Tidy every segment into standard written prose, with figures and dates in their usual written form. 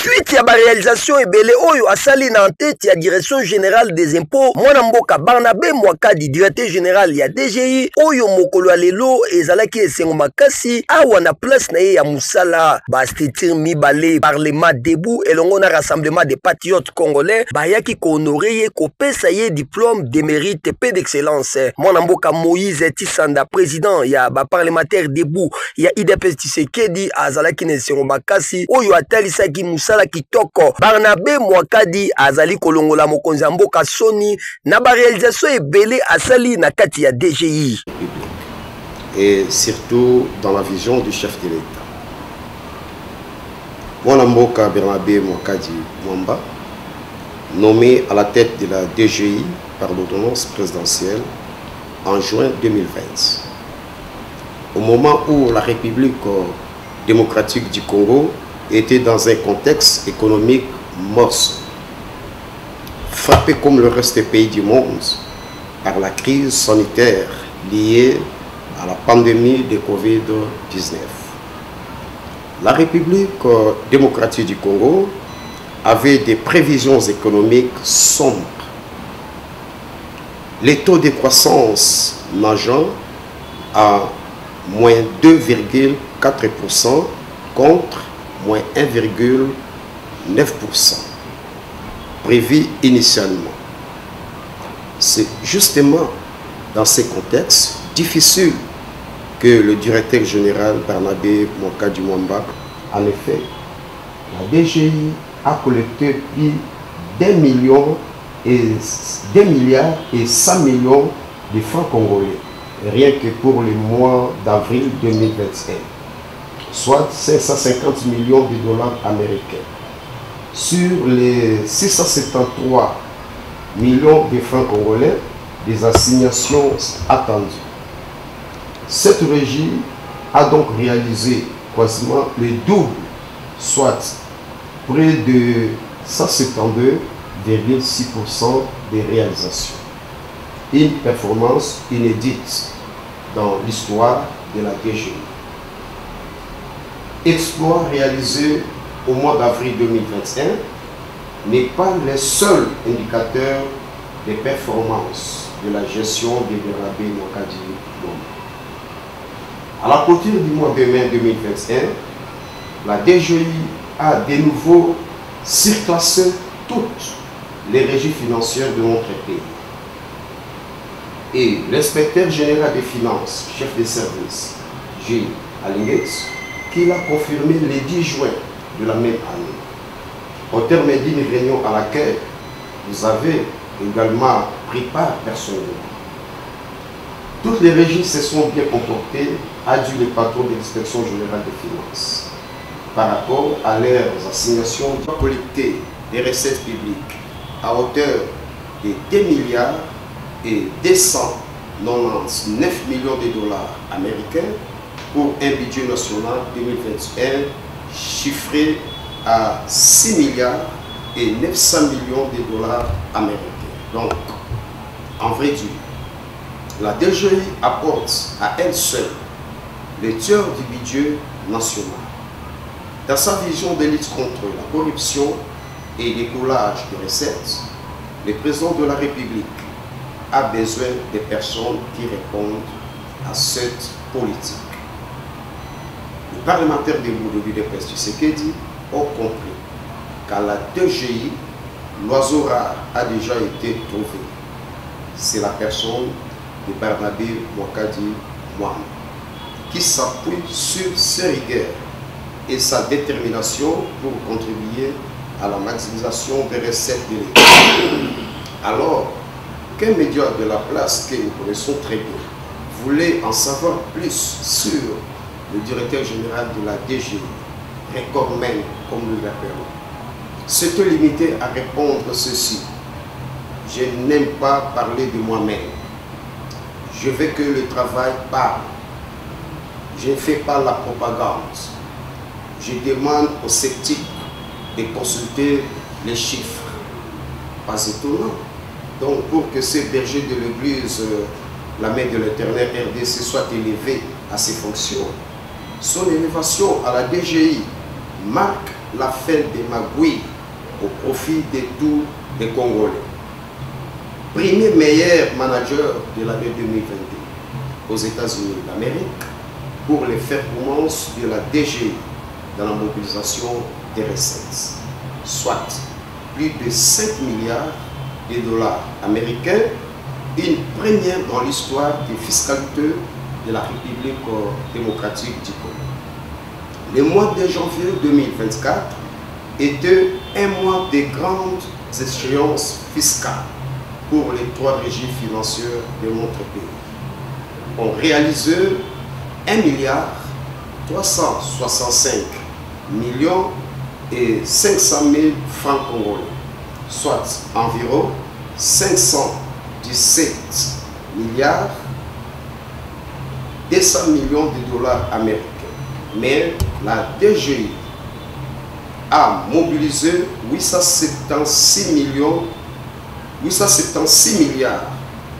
suite ya réalisation ebele oyo asali na tête ya direction générale des impôts mwana mboka Barnabé Mwakadi directeur général ya DGI oyo mokolo ya lelo ezalaki esengo makasi awa na place na ye ya musala ba structure mibale parlement debout elongo na rassemblement des patriotes congolais bayaki ko honorer ye ko pesa ye diplôme de mérite paix d'excellence mwana mboka Moïse Tisanda président ya ba parlementaire debout ya IDPS Tshisekedi azalaki na esengo makasi oyo atalisaki musala kitoko Barnabé Mwakadi azali kolongola mokonzi ya mboka soni na ba réalisation ebele asali na kati ya DGI et surtout dans la vision du chef de l'État. Mwana mboka Barnabé Mwakadi Mwamba, nommé à la tête de la DGI par l'ordonnance présidentielle en juin 2020. Au moment où la République démocratique du Congo était dans un contexte économique morcelé, frappé comme le reste des pays du monde par la crise sanitaire liée à la pandémie de Covid-19. La République démocratique du Congo avait des prévisions économiques sombres. Les taux de croissance nageant à moins 2,4% contre moins 1,9% prévu initialement. C'est justement dans ces contextes difficiles que le directeur général Barnabé Mwakadi Mwamba, en effet, la DGI a collecté plus d'1 milliard et 100 millions de francs congolais, rien que pour le mois d'avril 2021, soit 550 millions de dollars américains. Sur les 673 millions de francs congolais des assignations attendues. Cette régie a donc réalisé quasiment le double, soit près de 172,6% des réalisations. Une performance inédite dans l'histoire de la DGI. Exploit réalisé au mois d'avril 2021 n'est pas le seul indicateur des performances de la gestion de Barnabé Mwakadi Mwamba. À la clôture du mois de mai 2021, la DGI a de nouveau surclassé toutes les régies financières de notre pays. Et l'inspecteur général des finances, chef de service, Gilles Alinguetz, qui l'a confirmé le 10 juin de la même année, au terme d'une réunion à laquelle vous avez également pris part personnellement. Toutes les régies se sont bien comportées, a dit le patron de l'inspection générale des finances, par rapport à leurs assignations collectées des recettes publiques à hauteur de 2 milliards et 299 millions de dollars américains pour un budget national 2021 chiffré à 6 milliards et 900 millions de dollars américains. Donc, en vrai dire, la DGI apporte à elle seule le tiers du budget national. Dans sa vision de lutte contre la corruption et l'écoulage de recettes, le président de la République a besoin de personnes qui répondent à cette politique. Les parlementaires de l'UDPS Tshisekedi ont compris qu'à la DGI, l'oiseau rare a déjà été trouvé. C'est la personne de Barnabé Mwakadi Mwamba, qui s'appuie sur ses rigueurs et sa détermination pour contribuer à la maximisation des recettes de l'État. Alors qu'un média de la place que nous connaissons très bien voulait en savoir plus sur le directeur général de la DGI, recordman comme nous l'appelons, s'était limité à répondre ceci: je n'aime pas parler de moi-même. Je veux que le travail parle. Je ne fais pas la propagande. Je demande aux sceptiques de consulter les chiffres. Pas étonnant. Donc, pour que ces bergers de l'église, la main de l'Éternel RDC, soit élevé à ses fonctions, son élévation à la DGI marque la fin des magouilles au profit de tous les Congolais. Premier meilleur manager de l'année 2022 aux États-Unis d'Amérique pour les performances de la DGI dans la mobilisation des recettes, soit plus de 5 milliards de dollars américains, une première dans l'histoire des fiscalités de la République démocratique du Congo. Le mois de janvier 2024 était un mois de grandes échéances fiscales pour les trois régimes financiers de notre pays. On réalisait 1 milliard 365 millions et 500 000 francs congolais, soit environ 517 milliards 200 millions de dollars américains. Mais la DGI a mobilisé 876 milliards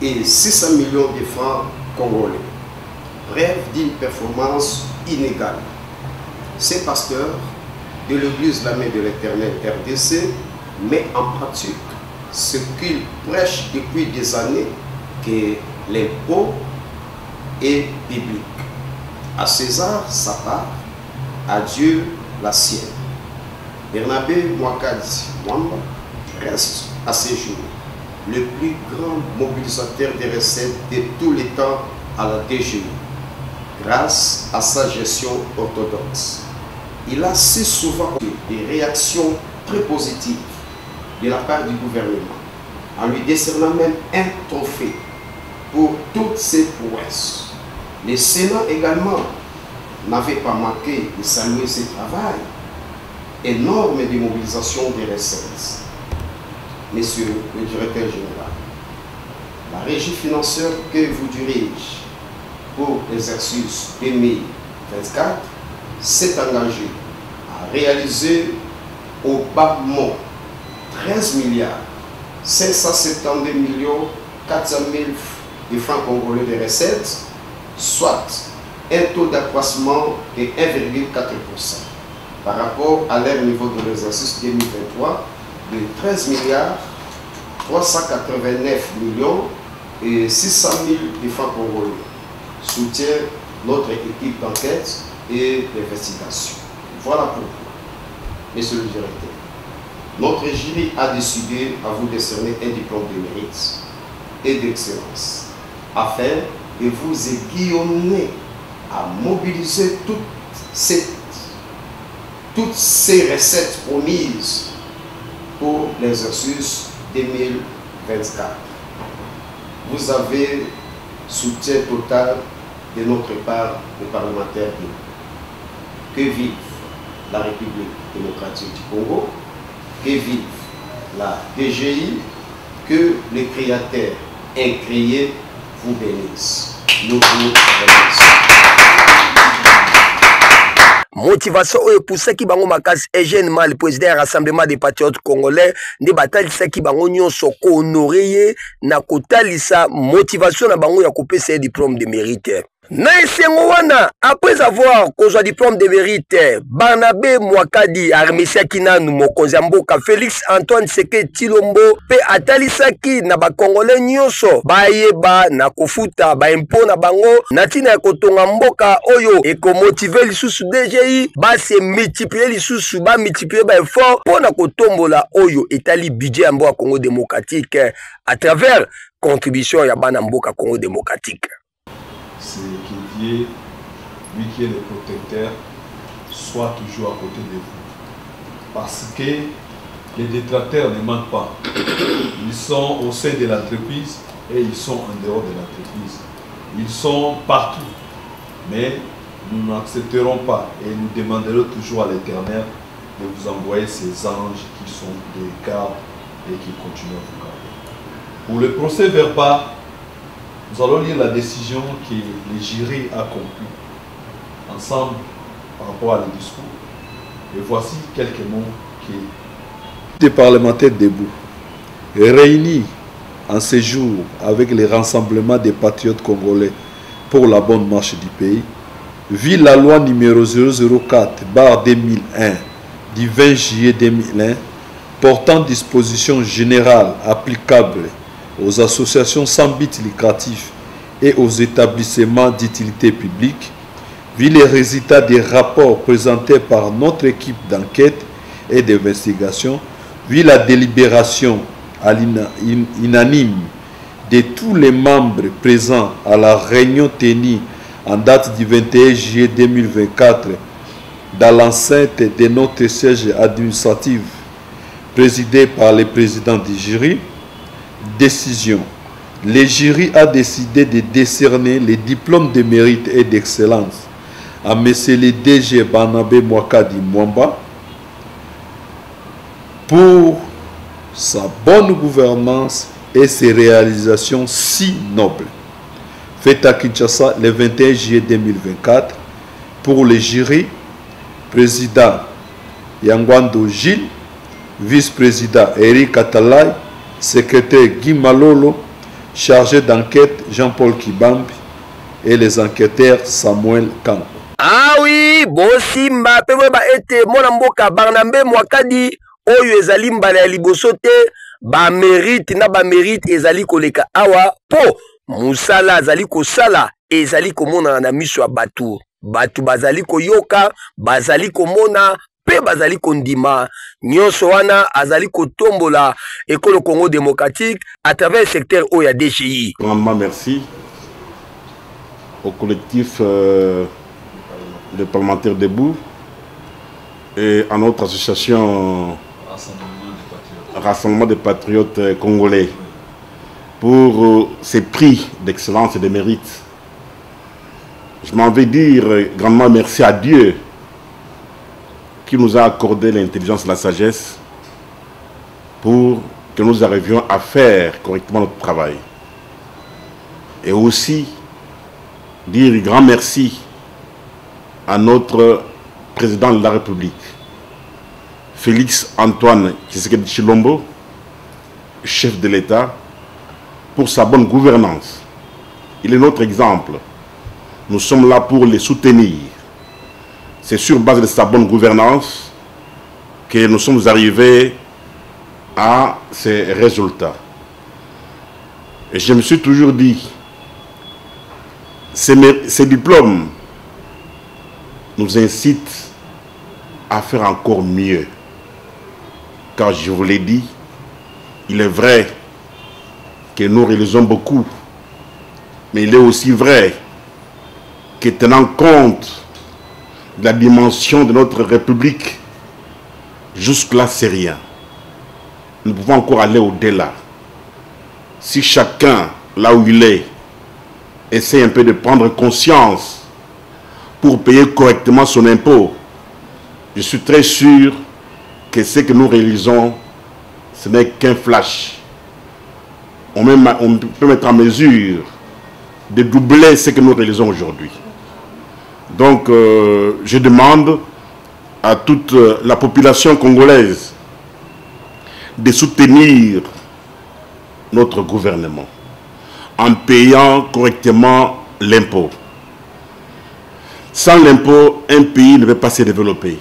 et 600 millions de francs congolais. Bref, d'une performance inégale. Ces pasteurs de l'église La Main de l'Éternel RDC met en pratique ce qu'ils prêchent depuis des années, que l'impôt est biblique. À César sa part, à Dieu la sienne. Bernabé Mwakadi Mwamba reste à ce jour le plus grand mobilisateur des recettes de tous les temps à la DGI, grâce à sa gestion orthodoxe. Il a si souvent eu des réactions très positives de la part du gouvernement, en lui décernant même un trophée pour toutes ses prouesses. Le Sénat également n'avait pas manqué de saluer ce travail énorme de mobilisation des recettes. Monsieur le directeur général, la régie financière que vous dirigez pour l'exercice 2024 s'est engagée à réaliser au bas mot 13 milliards 572 millions 400 000 de francs congolais de recettes, soit un taux d'accroissement de 1,4% par rapport à leur niveau de l'exercice 2023 de 13 milliards 389 millions et 600 000 de francs congolais. Soutient notre équipe d'enquête et d'investigation. Voilà pourquoi, monsieur le directeur, notre jury a décidé à vous décerner un diplôme de mérite et d'excellence afin de vous aiguillonner à mobiliser toutes ces recettes promises pour l'exercice 2024. Vous avez soutien total de notre part des parlementaires. Que vive la République démocratique du Congo, que vive la DGI, que le Créateur incréé vous bénisse. Nous vous remercions. Motivation oyo poussaki bango makasi Eugène Mal, président du Rassemblement des Patriotes Congolais, nde batalisaki bango nyonso ko honorer na kotalisa motivation na bango ya kopesa diplôme de mérite. Na esengo wana, après avoir kozwa diplôme de mérite, Barnabé Mwakadi armesiaki nanu mokonzi ya mboka Félix Antoine Tshisekedi Tshilombo pe atalisaki na bakongole nyonso bayeba na kofuta baimpo na bango na ntina ya kotonga mboka oyo ekomotive lisusu DGI base multiplier lisusu ba multiplier ba effort pona kotombola oyo etali budget ya mboka Congo démocratique à travers contribution ya bana mboka Congo démocratique. C'est que Dieu, lui qui est le protecteur, soit toujours à côté de vous. Parce que les détracteurs ne manquent pas. Ils sont au sein de l'entreprise et ils sont en dehors de l'entreprise. Ils sont partout. Mais nous n'accepterons pas et nous demanderons toujours à l'Éternel de vous envoyer ces anges qui sont des gardes et qui continuent à vous garder. Pour le procès verbal, nous allons lire la décision que le jury a conclue ensemble par rapport à le discours. Et voici quelques mots qui... Des parlementaires debout, réunis en séjour avec les rassemblements des patriotes congolais pour la bonne marche du pays, vit la loi numéro 004/2001 du 20 juillet 2001 portant dispositions générales applicables aux associations sans but lucratif et aux établissements d'utilité publique, vu les résultats des rapports présentés par notre équipe d'enquête et d'investigation, vu la délibération unanime de tous les membres présents à la réunion tenue en date du 21 juillet 2024 dans l'enceinte de notre siège administratif présidé par le président du jury, décision. Le jury a décidé de décerner les diplômes de mérite et d'excellence à M. le DG Barnabé Mwakadi Mwamba pour sa bonne gouvernance et ses réalisations si nobles. Fait à Kinshasa le 21 juillet 2024 pour le jury, président Yangwando Gilles, vice-président Eric Atalay, secrétaire Guy Malolo, chargé d'enquête Jean-Paul Kibambi et les enquêteurs Samuel Kanko. Ah oui, Bosimba, Peba ete Monamboka Barnabé Mwakadi, Oyo ezali mbala ya liboso te, ba mérite na ba mérite ezali koleka awa po musala azali kosala ezali komona na miso ya batu. Batu bazali koyoka, bazali komona, pe bazali kondima. Nyonso wana azali kotombola École Congo démocratique à travers le secteur Oya DGI. Grandement merci au collectif de parlementaires debout et à notre association Rassemblement des patriotes congolais pour ces prix d'excellence et de mérite. Je m'en vais dire grandement merci à Dieu qui nous a accordé l'intelligence et la sagesse pour que nous arrivions à faire correctement notre travail. Et aussi dire grand merci à notre président de la République, Félix Antoine Tshisekedi Tshilombo, chef de l'État, pour sa bonne gouvernance. Il est notre exemple. Nous sommes là pour les soutenir. C'est sur base de sa bonne gouvernance que nous sommes arrivés à ces résultats. Et je me suis toujours dit, ces diplômes nous incitent à faire encore mieux. Car je vous l'ai dit, il est vrai que nous réalisons beaucoup, mais il est aussi vrai que tenant compte de la dimension de notre République, jusque-là c'est rien. Nous pouvons encore aller au-delà. Si chacun, là où il est, essaie un peu de prendre conscience pour payer correctement son impôt, je suis très sûr que ce que nous réalisons, ce n'est qu'un flash. On peut mettre en mesure de doubler ce que nous réalisons aujourd'hui. Donc, je demande à toute la population congolaise de soutenir notre gouvernement en payant correctement l'impôt. Sans l'impôt, un pays ne peut pas se développer.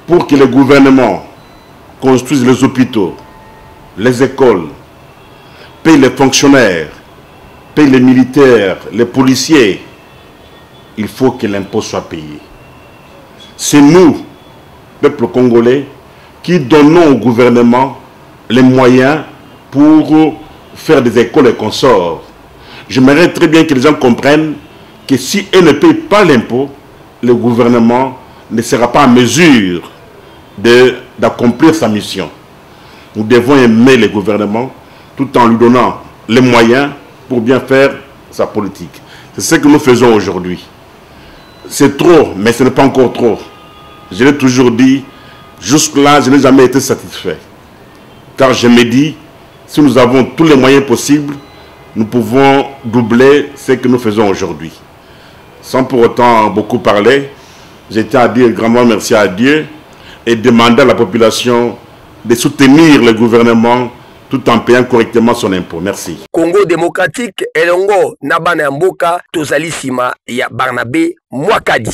Pour que le gouvernement construise les hôpitaux, les écoles, paye les fonctionnaires, paye les militaires, les policiers, il faut que l'impôt soit payé. C'est nous, peuple congolais, qui donnons au gouvernement les moyens pour faire des écoles et consorts. J'aimerais très bien que les gens comprennent que si elles ne payent pas l'impôt, le gouvernement ne sera pas en mesure d'accomplir sa mission. Nous devons aimer le gouvernement tout en lui donnant les moyens pour bien faire sa politique. C'est ce que nous faisons aujourd'hui. C'est trop, mais ce n'est pas encore trop. Je l'ai toujours dit, jusque-là, je n'ai jamais été satisfait. Car je me dis, si nous avons tous les moyens possibles, nous pouvons doubler ce que nous faisons aujourd'hui. Sans pour autant beaucoup parler, j'ai à dire grandement merci à Dieu et demander à la population de soutenir le gouvernement tout en payant correctement son impôt. Merci. Congo démocratique, elongo nabana mboka tozali sima ya Barnabé Mwakadi.